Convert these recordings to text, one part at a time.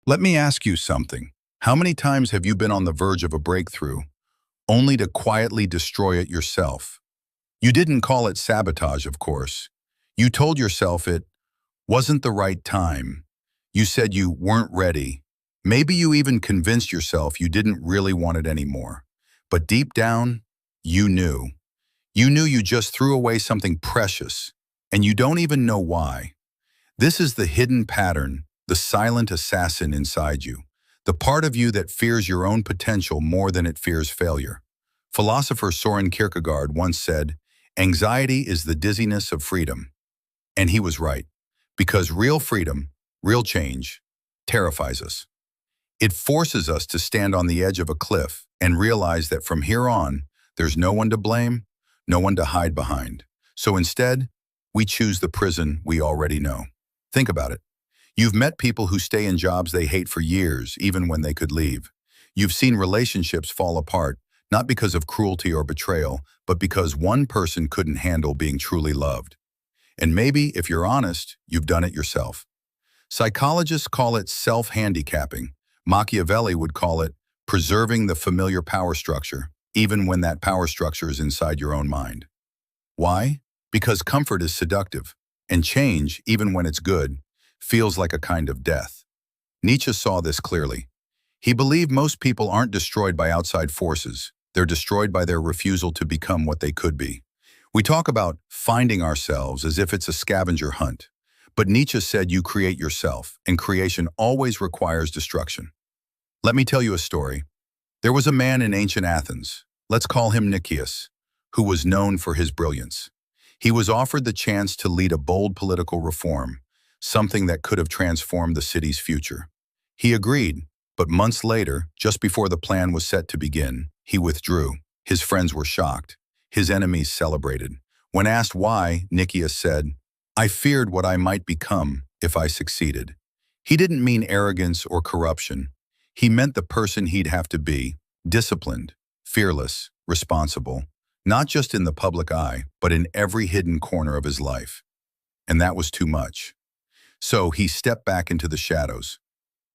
Let me ask you something. How many times have you been on the verge of a breakthrough, only to quietly destroy it yourself? You didn't call it sabotage, of course. You told yourself it wasn't the right time. You said you weren't ready. Maybe you even convinced yourself you didn't really want it anymore. But deep down, you knew. You knew you just threw away something precious, and you don't even know why. This is the hidden pattern, the silent assassin inside you, the part of you that fears your own potential more than it fears failure. Philosopher Soren Kierkegaard once said, "Anxiety is the dizziness of freedom." And he was right, because real freedom, real change, terrifies us. It forces us to stand on the edge of a cliff and realize that from here on, there's no one to blame, no one to hide behind. So instead, we choose the prison we already know. Think about it. You've met people who stay in jobs they hate for years, even when they could leave. You've seen relationships fall apart, not because of cruelty or betrayal, but because one person couldn't handle being truly loved. And maybe, if you're honest, you've done it yourself. Psychologists call it self-handicapping. Machiavelli would call it preserving the familiar power structure, even when that power structure is inside your own mind. Why? Because comfort is seductive, and change, even when it's good, feels like a kind of death. Nietzsche saw this clearly. He believed most people aren't destroyed by outside forces. They're destroyed by their refusal to become what they could be. We talk about finding ourselves as if it's a scavenger hunt. But Nietzsche said you create yourself, and creation always requires destruction. Let me tell you a story. There was a man in ancient Athens, let's call him Nicias, who was known for his brilliance. He was offered the chance to lead a bold political reform, something that could have transformed the city's future. He agreed, but months later, just before the plan was set to begin, he withdrew. His friends were shocked. His enemies celebrated. When asked why, Nicias said, "I feared what I might become if I succeeded." He didn't mean arrogance or corruption. He meant the person he'd have to be, disciplined, fearless, responsible, not just in the public eye, but in every hidden corner of his life. And that was too much. So he stepped back into the shadows.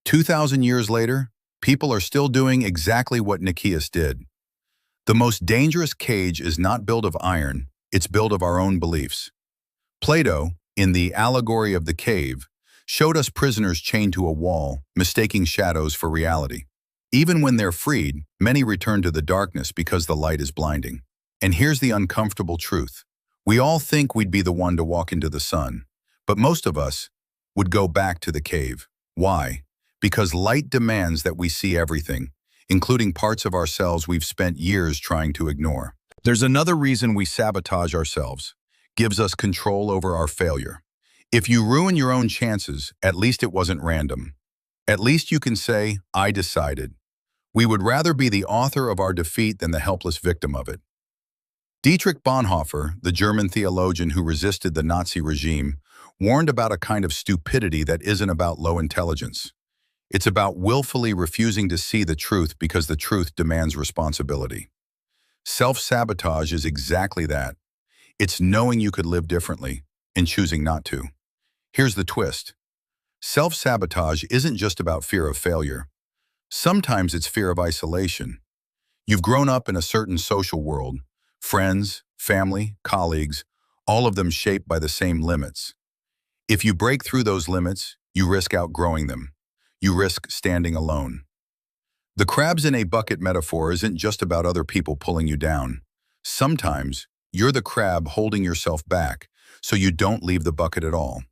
2,000 years later, people are still doing exactly what Nicias did. The most dangerous cage is not built of iron, it's built of our own beliefs. Plato, in the Allegory of the Cave, showed us prisoners chained to a wall, mistaking shadows for reality. Even when they're freed, many return to the darkness because the light is blinding. And here's the uncomfortable truth. We all think we'd be the one to walk into the sun, but most of us would go back to the cave. Why? Because light demands that we see everything, including parts of ourselves we've spent years trying to ignore. There's another reason we sabotage ourselves. Gives us control over our failure. If you ruin your own chances, at least it wasn't random. At least you can say, "I decided." We would rather be the author of our defeat than the helpless victim of it. Dietrich Bonhoeffer, the German theologian who resisted the Nazi regime, warned about a kind of stupidity that isn't about low intelligence. It's about willfully refusing to see the truth because the truth demands responsibility. Self-sabotage is exactly that. It's knowing you could live differently and choosing not to. Here's the twist. Self-sabotage isn't just about fear of failure. Sometimes it's fear of isolation. You've grown up in a certain social world, friends, family, colleagues, all of them shaped by the same limits. If you break through those limits, you risk outgrowing them. You risk standing alone. The crabs in a bucket metaphor isn't just about other people pulling you down. Sometimes, you're the crab holding yourself back, so you don't leave the bucket at all.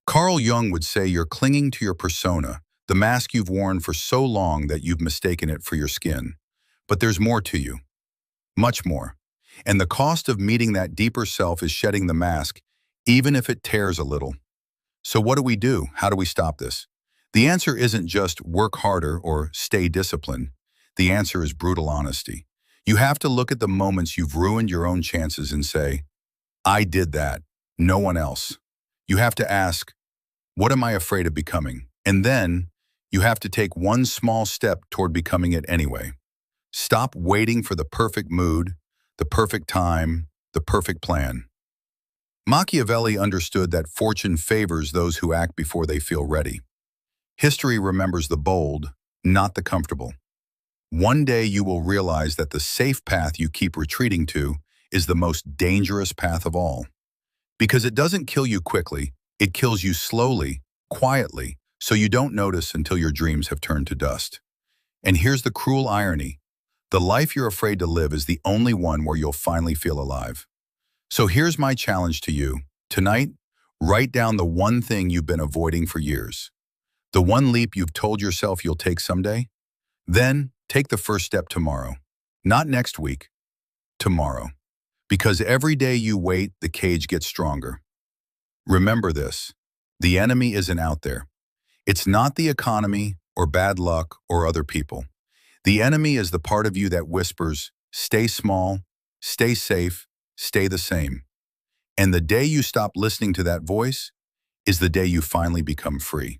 Carl Jung would say you're clinging to your persona, the mask you've worn for so long that you've mistaken it for your skin. But there's more to you. Much more. And the cost of meeting that deeper self is shedding the mask, even if it tears a little. So what do? How do we stop this? The answer isn't just work harder or stay disciplined. The answer is brutal honesty. You have to look at the moments you've ruined your own chances and say, "I did that, no one else." You have to ask, what am I afraid of becoming? And then, you have to take one small step toward becoming it anyway. Stop waiting for the perfect mood, the perfect time, the perfect plan. Machiavelli understood that fortune favors those who act before they feel ready. History remembers the bold, not the comfortable. One day you will realize that the safe path you keep retreating to is the most dangerous path of all. Because it doesn't kill you quickly, it kills you slowly, quietly, so you don't notice until your dreams have turned to dust. And here's the cruel irony. The life you're afraid to live is the only one where you'll finally feel alive. So here's my challenge to you. Tonight, write down the one thing you've been avoiding for years. The one leap you've told yourself you'll take someday. Then, take the first step tomorrow. Not next week, tomorrow. Because every day you wait, the cage gets stronger. Remember this. The enemy isn't out there. It's not the economy or bad luck or other people. The enemy is the part of you that whispers, stay small, stay safe, stay the same. And the day you stop listening to that voice is the day you finally become free.